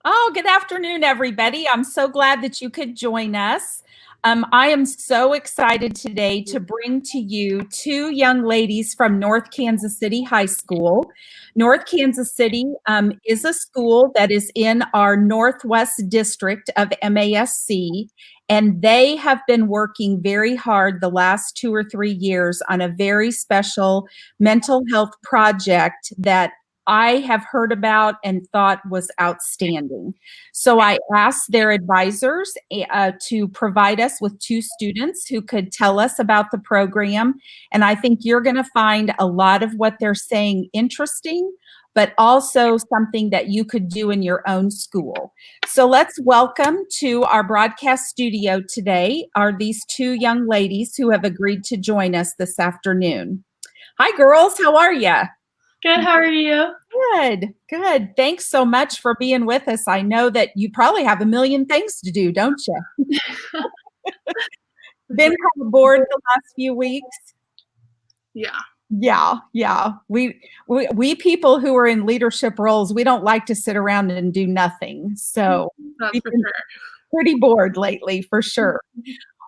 Oh, good afternoon, everybody. I'm so glad that you could join us. I am so excited today to bring to you two young ladies from North Kansas City High School. North Kansas City is a school that is in our Northwest District of MASC, and they have been working very hard the last 2 or 3 years on a very special mental health project that I have heard about and thought was outstanding. So I asked their advisors to provide us with two students who could tell us about the program. And I think you're going to find a lot of what they're saying interesting, but also something that you could do in your own school. So let's welcome to our broadcast studio today are these two young ladies who have agreed to join us this afternoon. Hi, girls. How are you? Good. How are you? Good, good. Thanks so much for being with us. I know that you probably have a million things to do, don't you? Been kind of bored the last few weeks. Yeah. Yeah. We people who are in leadership roles, we don't like to sit around and do nothing. So That's we've for been sure. pretty bored lately, for sure.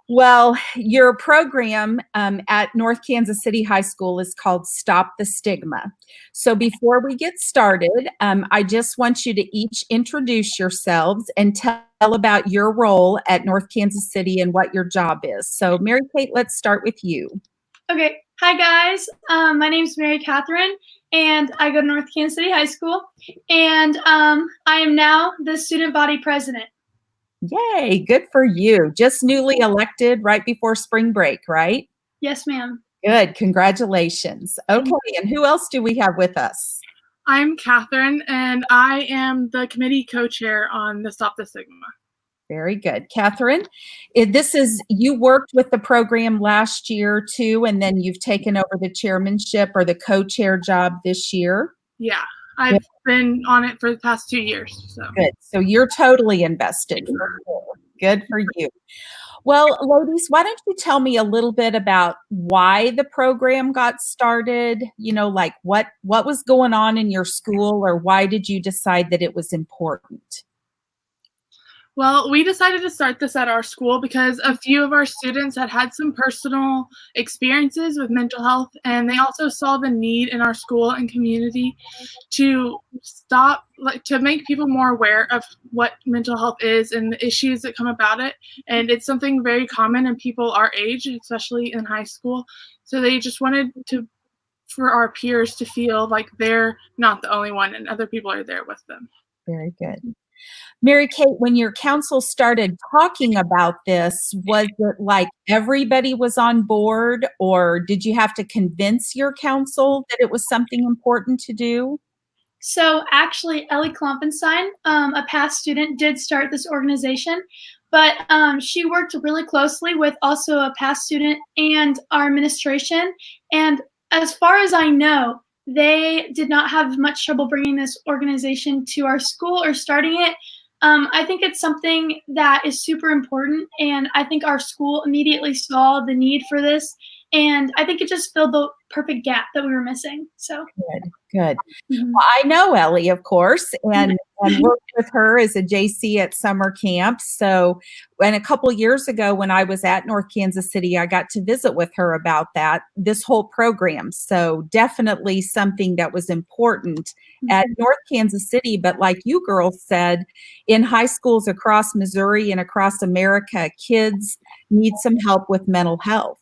Well, your program at North Kansas City High School is called Stop the Stigma. So before we get started, I just want you to each introduce yourselves and tell about your role at North Kansas City and what your job is. So Mary Kate, let's start with you. Okay. Hi, guys. My name's Mary Catherine, and I go to North Kansas City High School, and I am now the student body president. Yay, good for you. Just newly elected right before spring break, right? Yes, ma'am. Good, congratulations. Okay, and who else do we have with us? I'm Catherine, and I am the committee co-chair on the Stop the Stigma. Very good. Catherine, you worked with the program last year too, and then you've taken over the chairmanship or the co-chair job this year? Yeah, I've been on it for the past 2 years. So. Good. So you're totally invested. Good for you. Well, ladies, why don't you tell me a little bit about why the program got started? You know, like what was going on in your school, or why did you decide that it was important? Well, we decided to start this at our school because a few of our students had some personal experiences with mental health, and they also saw the need in our school and community to to make people more aware of what mental health is and the issues that come about it. And it's something very common in people our age, especially in high school. So they just wanted for our peers to feel like they're not the only one and other people are there with them. Very good. Mary Kate, when your council started talking about this, was it like everybody was on board, or did you have to convince your council that it was something important to do? So actually, Ellie Klompenstein, a past student, did start this organization, but she worked really closely with also a past student and our administration. And as far as I know, they did not have much trouble bringing this organization to our school or starting it. I think it's something that is super important, and I think our school immediately saw the need for this, and I think it just filled the perfect gap that we were missing. So good. Well, I know Ellie, of course, and worked with her as a JC at summer camp. So, and a couple of years ago when I was at North Kansas City, I got to visit with her about this whole program. So definitely something that was important at North Kansas City. But like you girls said, in high schools across Missouri and across America, kids need some help with mental health.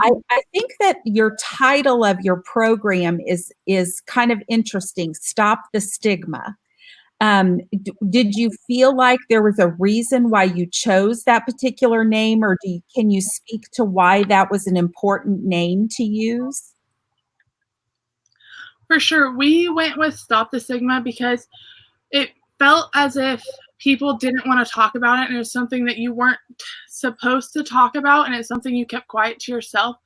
I think that your title of your program is kind of interesting. Stop the Stigma. Did you feel like there was a reason why you chose that particular name, or can you speak to why that was an important name to use? For sure. We went with Stop the Stigma because it felt as if people didn't want to talk about it, and it was something that you weren't supposed to talk about, and it's something you kept quiet to yourself.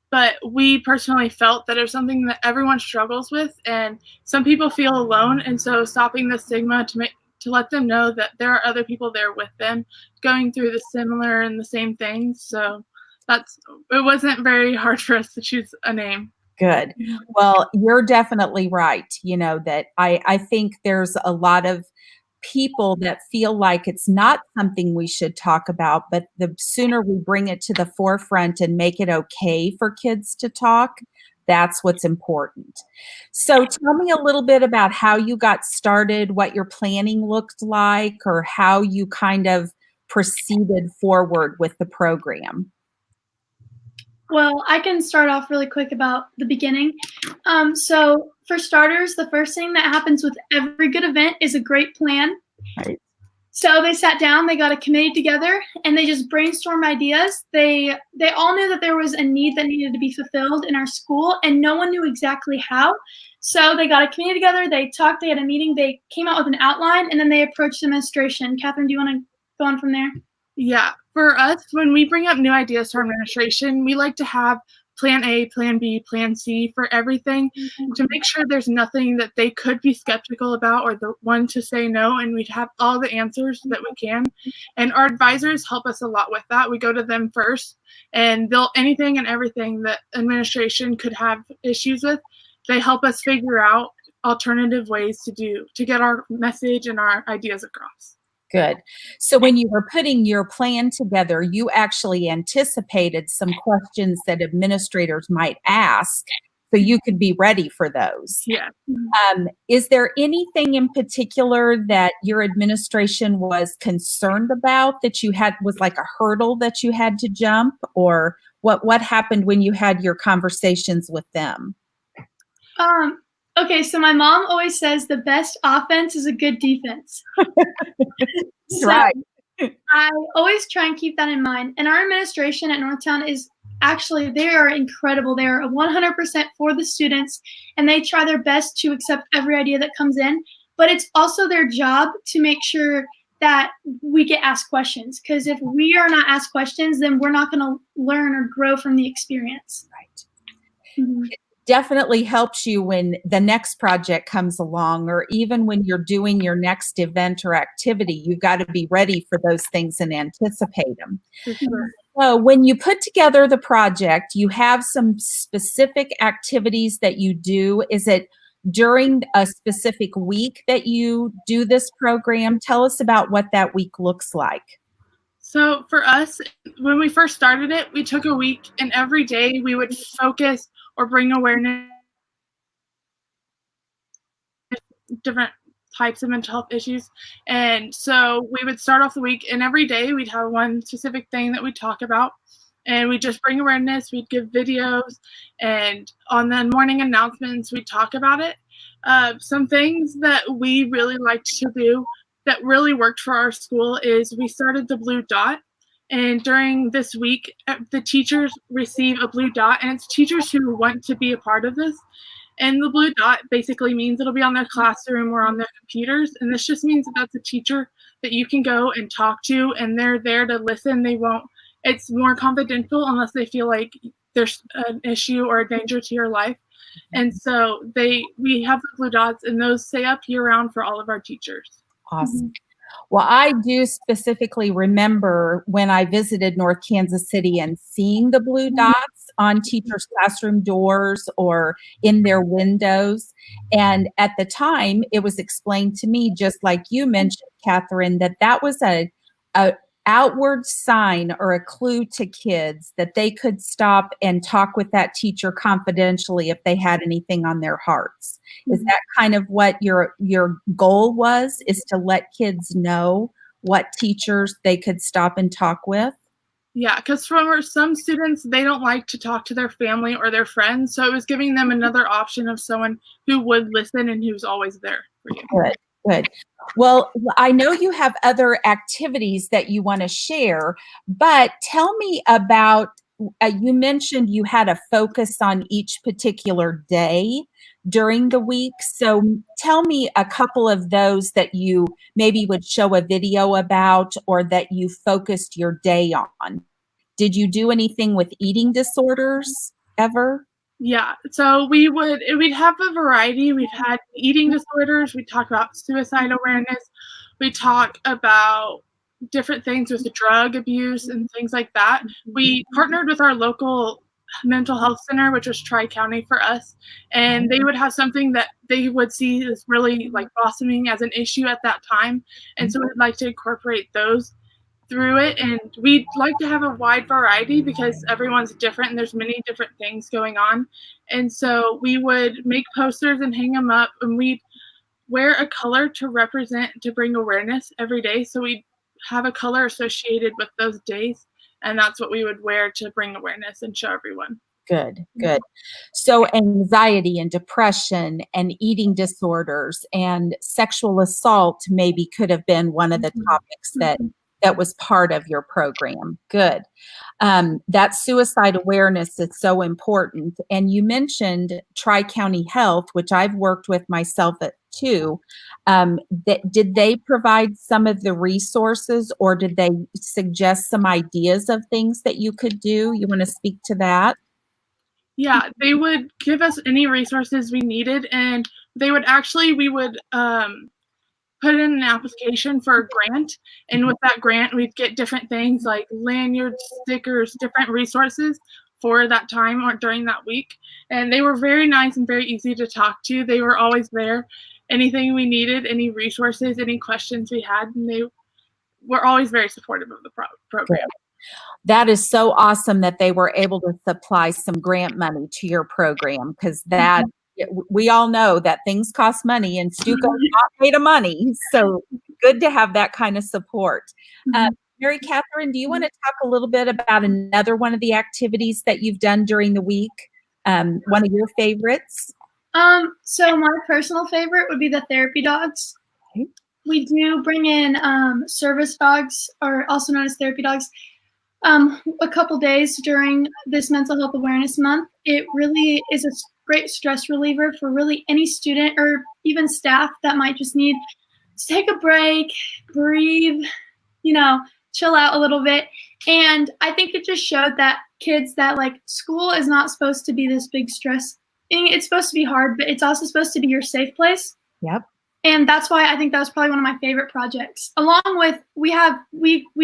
But we personally felt that it was something that everyone struggles with, and some people feel alone, and so stopping the stigma to let them know that there are other people there with them going through the similar and the same things. So it wasn't very hard for us to choose a name. Good. Well, you're definitely right. You know, that I think there's a lot of people that feel like it's not something we should talk about, but the sooner we bring it to the forefront and make it okay for kids to talk, that's what's important. So tell me a little bit about how you got started, what your planning looked like, or how you kind of proceeded forward with the program. Well, I can start off really quick about the beginning. So for starters, the first thing that happens with every good event is a great plan. Right. So they sat down, they got a committee together, and they just brainstormed ideas. They all knew that there was a need that needed to be fulfilled in our school, and no one knew exactly how. So they got a committee together, they talked, they had a meeting, they came out with an outline, and then they approached the administration. Catherine, do you want to go on from there? Yeah, for us, when we bring up new ideas to our administration, we like to have plan A, plan B, plan C for everything to make sure there's nothing that they could be skeptical about or the one to say no, and we'd have all the answers that we can. And our advisors help us a lot with that. We go to them first, and they'll anything and everything that administration could have issues with, they help us figure out alternative ways to get our message and our ideas across. Good. So when you were putting your plan together, you actually anticipated some questions that administrators might ask, so you could be ready for those. Yeah. Is there anything in particular that your administration was concerned about that you had was like a hurdle that you had to jump, or what happened when you had your conversations with them? Okay, so my mom always says the best offense is a good defense. So Right. I always try and keep that in mind. And our administration at Northtown is actually, they are incredible. They are 100% for the students, and they try their best to accept every idea that comes in. But it's also their job to make sure that we get asked questions, because if we are not asked questions, then we're not going to learn or grow from the experience. Right. Mm-hmm. Definitely helps you when the next project comes along, or even when you're doing your next event or activity. You've got to be ready for those things and anticipate them. Sure. So when you put together the project, you have some specific activities that you do. Is it during a specific week that you do this program? Tell us about what that week looks like. So for us, when we first started it, we took a week, and every day we would focus or bring awareness to different types of mental health issues. And so we would start off the week, and every day we'd have one specific thing that we talk about, and we just bring awareness. We'd give videos, and on the morning announcements, we'd talk about it. Some things that we really liked to do that really worked for our school is we started the Blue Dot. And during this week, the teachers receive a blue dot, and it's teachers who want to be a part of this. And the blue dot basically means it'll be on their classroom or on their computers. And this just means that that's a teacher that you can go and talk to, and they're there to listen. It's more confidential unless they feel like there's an issue or a danger to your life. And so we have the blue dots, and those stay up year round for all of our teachers. Awesome. Well, I do specifically remember when I visited North Kansas City and seeing the blue dots on teachers' classroom doors or in their windows. And at the time, it was explained to me, just like you mentioned, Catherine, that was a outward sign or a clue to kids that they could stop and talk with that teacher confidentially if they had anything on their hearts. Is that kind of what your goal was, is to let kids know what teachers they could stop and talk with? Yeah, because for some students, they don't like to talk to their family or their friends. So it was giving them another option of someone who would listen and who's always there for you. Good. Good. Well, I know you have other activities that you want to share, but tell me about, you mentioned you had a focus on each particular day during the week. So tell me a couple of those that you maybe would show a video about, or that you focused your day on. Did you do anything with eating disorders ever? Yeah, so we'd have a variety. We've had eating disorders. We talk about suicide awareness. We talk about different things with drug abuse and things like that. We partnered with our local mental health center, which was Tri-County for us, and they would have something that they would see as really like blossoming as an issue at that time, and so we'd like to incorporate those through it. And we'd like to have a wide variety because everyone's different and there's many different things going on, and so we would make posters and hang them up, and we'd wear a color to bring awareness every day. So we have a color associated with those days, and that's what we would wear to bring awareness and show everyone. Good, good. So anxiety and depression and eating disorders and sexual assault maybe could have been one of the topics that was part of your program. Good. That suicide awareness is so important. And you mentioned Tri-County Health, which I've worked with myself at too. Did they provide some of the resources, or did they suggest some ideas of things that you could do? You want to speak to that? Yeah, they would give us any resources we needed, and we would put in an application for a grant, and with that grant we'd get different things like lanyards, stickers, different resources for that time or during that week. And they were very nice and very easy to talk to. They were always there. Anything we needed, any resources, any questions we had, and they were always very supportive of the program. That is so awesome that they were able to supply some grant money to your program, because that we all know that things cost money and Stuco's not made of money. So good to have that kind of support. Mary Catherine, do you want to talk a little bit about another one of the activities that you've done during the week? One of your favorites? So my personal favorite would be the therapy dogs. Okay. We do bring in service dogs, or also known as therapy dogs, a couple days during this Mental Health Awareness Month. It really is a great stress reliever for really any student or even staff that might just need to take a break, breathe, chill out a little bit. And I think it just showed that kids that like school is not supposed to be this big stress thing. It's supposed to be hard, but it's also supposed to be your safe place. Yep. And that's why I think that was probably one of my favorite projects. Along with we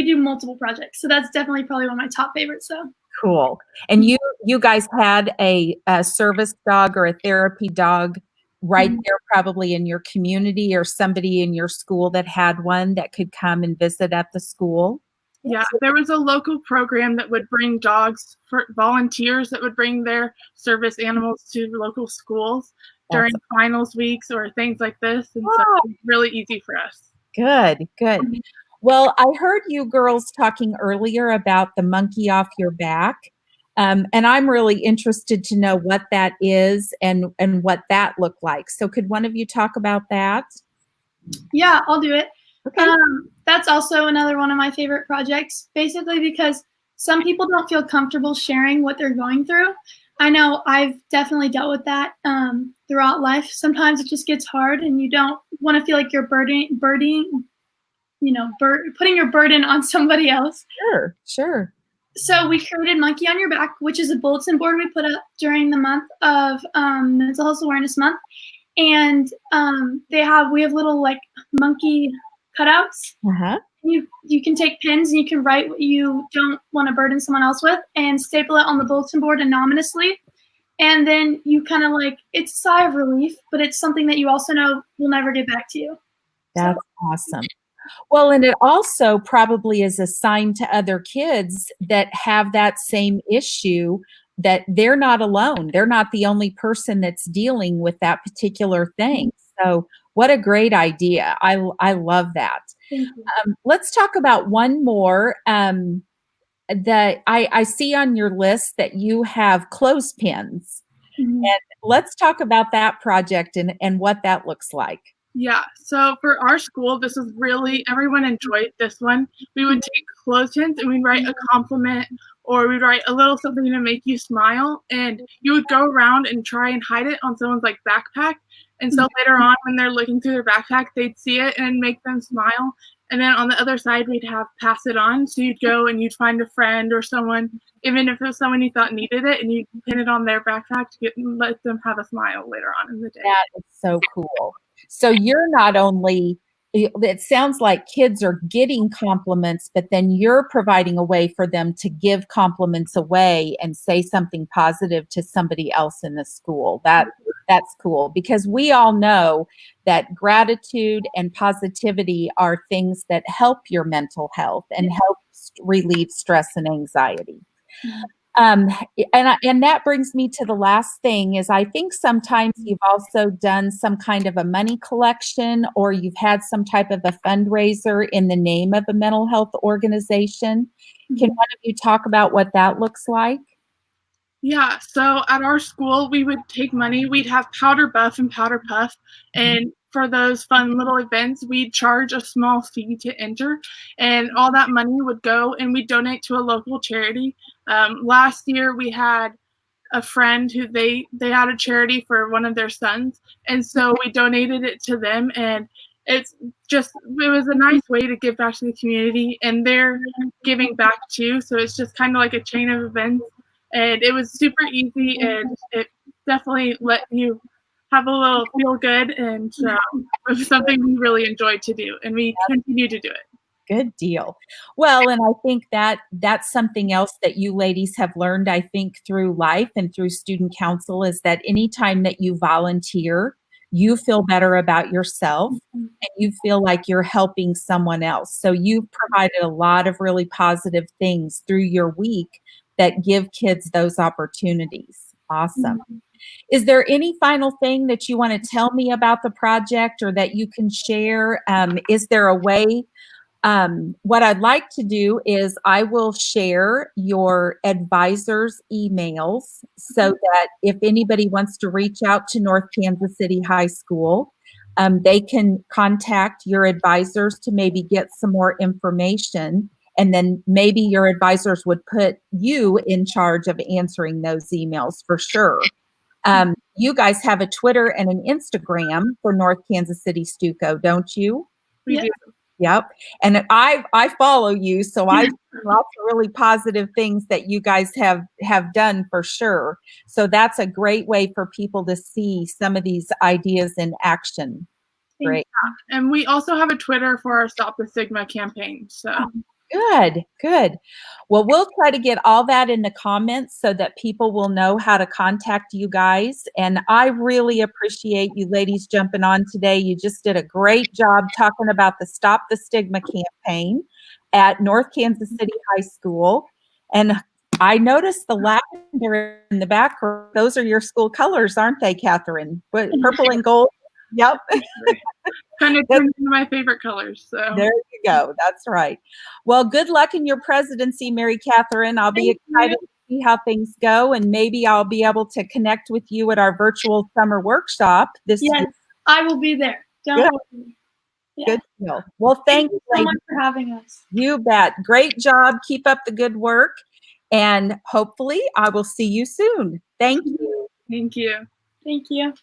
do multiple projects, so that's definitely probably one of my top favorites. So cool. And you guys had a service dog or a therapy dog right there, probably in your community, or somebody in your school that had one that could come and visit at the school. Yeah, there was a local program that would bring dogs for volunteers that would bring their service animals to local schools during finals weeks or things like this. And so it was really easy for us. Good, good. Well, I heard you girls talking earlier about the monkey off your back. And I'm really interested to know what that is and what that looked like. So could one of you talk about that? Yeah, I'll do it. Okay. That's also another one of my favorite projects, basically because some people don't feel comfortable sharing what they're going through. I know I've definitely dealt with that throughout life. Sometimes it just gets hard and you don't want to feel like you're putting your burden on somebody else. Sure. So we created Monkey on Your Back, which is a bulletin board we put up during the month of Mental Health Awareness Month. And we have little like monkey cutouts. You can take pens and you can write what you don't want to burden someone else with and staple it on the bulletin board anonymously. And then you kind of like, it's a sigh of relief, but it's something that you also know will never get back to you. That's awesome. Well, and it also probably is a sign to other kids that have that same issue, that they're not alone. They're not the only person that's dealing with that particular thing. So what a great idea. I love that. Thank you. Let's talk about one more. That I see on your list that you have clothespins. And let's talk about that project and what that looks like. Yeah, so for our school, this is really, everyone enjoyed this one. We would take clothespins and we'd write a compliment, or we'd write a little something to make you smile, and you would go around and try and hide it on someone's like backpack. And so later on, when they're looking through their backpack, they'd see it and make them smile. And then on the other side, we'd have pass it on. So you'd go and you'd find a friend or someone, even if it was someone you thought needed it, and you'd pin it on their backpack to let them have a smile later on in the day. That is so cool. So you're not only it sounds like kids are getting compliments, but then you're providing a way for them to give compliments away and say something positive to somebody else in the school. That's cool, because we all know that gratitude and positivity are things that help your mental health and help relieve stress and anxiety. Um, and that brings me to the last thing is I think sometimes you've also done some kind of a money collection, or you've had some type of a fundraiser in the name of a mental health organization. Can one of you talk about what that looks like? Yeah, so at our school, we would take money. We'd have Powder Buff and Powder Puff. And for those fun little events, we'd charge a small fee to enter. And all that money would go and we'd donate to a local charity. Last year, we had a friend who they had a charity for one of their sons. And so we donated it to them. And it was a nice way to give back to the community. And they're giving back too. So it's just kind of like a chain of events. And it was super easy, and it definitely let you have a little feel good, and it was something we really enjoyed to do, and we continue to do it. Good deal. Well, and I think that that's something else that you ladies have learned, I think, through life and through student council, is that anytime that you volunteer, you feel better about yourself and you feel like you're helping someone else. So you've provided a lot of really positive things through your week that give kids those opportunities. Awesome. Is there any final thing that you want to tell me about the project or that you can share? Is there a way? What I'd like to do is I will share your advisors' emails so that if anybody wants to reach out to North Kansas City High School, they can contact your advisors to maybe get some more information. And then maybe your advisors would put you in charge of answering those emails for sure. You guys have a Twitter and an Instagram for North Kansas City Stuco, don't you? We do. Yep. And I follow you, so I've seen lots of really positive things that you guys have done for sure. So that's a great way for people to see some of these ideas in action. Great. And we also have a Twitter for our Stop the Stigma campaign. So Good. Well, we'll try to get all that in the comments so that people will know how to contact you guys. And I really appreciate you ladies jumping on today. You just did a great job talking about the Stop the Stigma campaign at North Kansas City High School. And I noticed the lavender in the background. Those are your school colors, aren't they, Catherine? Purple and gold? Yep. kind of turned into my favorite colors. So there you go. That's right. Well, good luck in your presidency, Mary Catherine. I'll be excited to see how things go, and maybe I'll be able to connect with you at our virtual summer workshop this year. I will be there. Don't worry. Yeah. Good deal. Well, thank you so much for having us. You bet. Great job. Keep up the good work. And hopefully I will see you soon. Thank you. Thank you. Thank you.